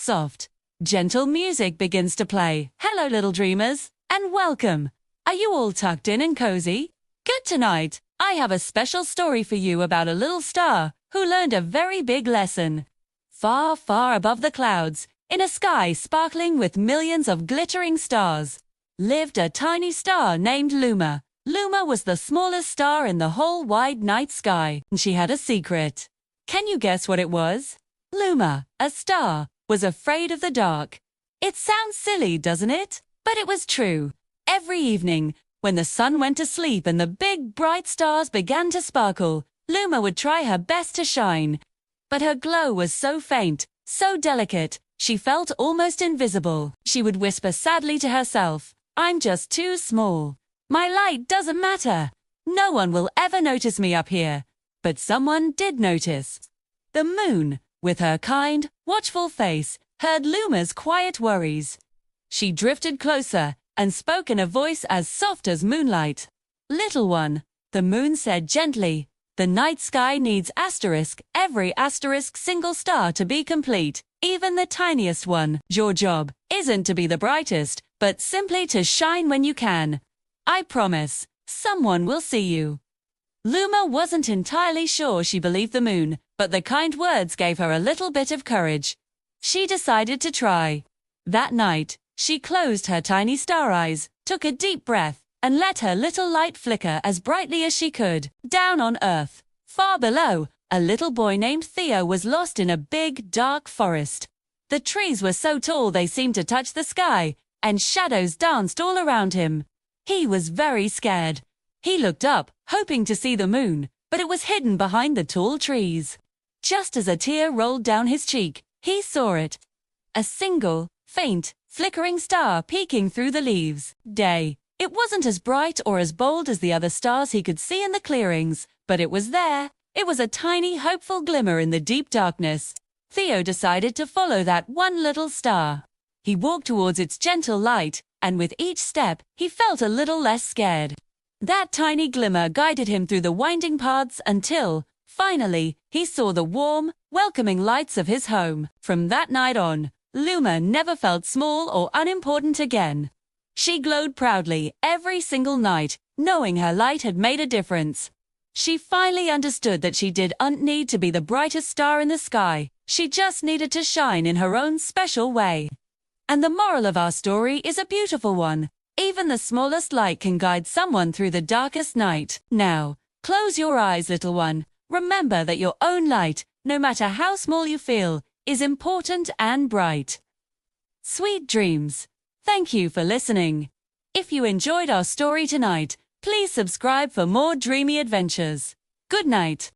soft, gentle music begins to play. Hello, little dreamers, and welcome. Are you all tucked in and cozy? Good. Tonight, I have a special story for you about a little star who learned a very big lesson. Far, far above the clouds, in a sky sparkling with millions of glittering stars, lived a tiny star named Luma. Luma was the smallest star in the whole wide night sky, and she had a secret. Can you guess what it was? Luma, a star, was afraid of the dark. It sounds silly, doesn't it? But it was true. Every evening, when the sun went to sleep and the big bright stars began to sparkle, Luma would try her best to shine. But her glow was so faint, so delicate, she felt almost invisible. She would whisper sadly to herself, "I'm just too small. My light doesn't matter. No one will ever notice me up here." But someone did notice. The moon, with her kind, watchful face, heard Luma's quiet worries. She drifted closer and spoke in a voice as soft as moonlight. "Little one," the moon said gently, "the night sky needs every single star to be complete, even the tiniest one. Your job isn't to be the brightest, but simply to shine when you can. I promise, someone will see you." Luma wasn't entirely sure she believed the moon, but the kind words gave her a little bit of courage. She decided to try. That night, she closed her tiny star eyes, took a deep breath, and let her little light flicker as brightly as she could. Down on Earth, far below, a little boy named Theo was lost in a big, dark forest. The trees were so tall they seemed to touch the sky, and shadows danced all around him. He was very scared. He looked up, hoping to see the moon, but it was hidden behind the tall trees. Just as a tear rolled down his cheek, he saw it. A single, faint, flickering star peeking through the leaves. Day. It wasn't as bright or as bold as the other stars he could see in the clearings, but it was there. It was a tiny, hopeful glimmer in the deep darkness. Theo decided to follow that one little star. He walked towards its gentle light, and with each step, he felt a little less scared. That tiny glimmer guided him through the winding paths until, finally, he saw the warm, welcoming lights of his home. From that night on, Luma never felt small or unimportant again. She glowed proudly every single night, knowing her light had made a difference. She finally understood that she didn't need to be the brightest star in the sky. She just needed to shine in her own special way. And the moral of our story is a beautiful one. Even the smallest light can guide someone through the darkest night. Now, close your eyes, little one. Remember that your own light, no matter how small you feel, is important and bright. Sweet dreams. Thank you for listening. If you enjoyed our story tonight, please subscribe for more dreamy adventures. Good night.